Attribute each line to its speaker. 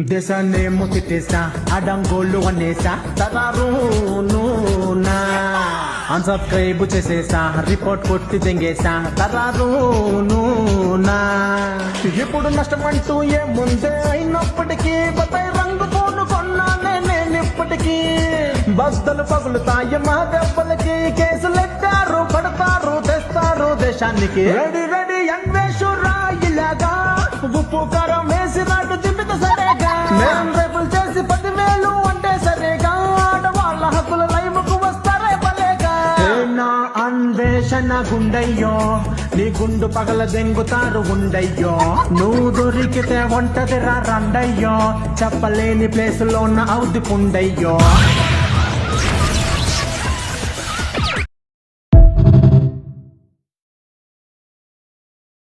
Speaker 1: దేశాన్ని ముసిటేసా అడంగోళ్ళు అనేసా తరారు నూనా అన్సబ్స్క్రైబ్ చేసేసా రిపోర్ట్ కొట్టి దెంగేసా తరారు నూనా ఇప్పుడు నష్టం అంటూ ఏముందే అయినప్పటికీ బతాయి రంగు ఫోను కొన్నానే నేనిప్పటికీ బస్తలు పగులుతాయి మా దెబ్బలకి కేసులెట్టారు పడతారు తెస్తారు దేశానికి రెడీ రెడీ అన్వేషురా ఇలాగా ఉప్పు కారం వేసి నాటు తిప్పితే సరేగా మేం రేపులు చేసి 10,000 అంటే సరేగా ఆడవాళ్ళ హక్కుల లైవ్కు వస్తారే భలేగా నా అన్వేషణ గుండయ్యో నీ గుండు పగల దెంగుతారు ఉండయ్యో నువ్వు దొరికితే ఒంటదిరా రండయ్యో చెప్పలేని ప్లేసులో ఉన్న అవుది పుండయ్యో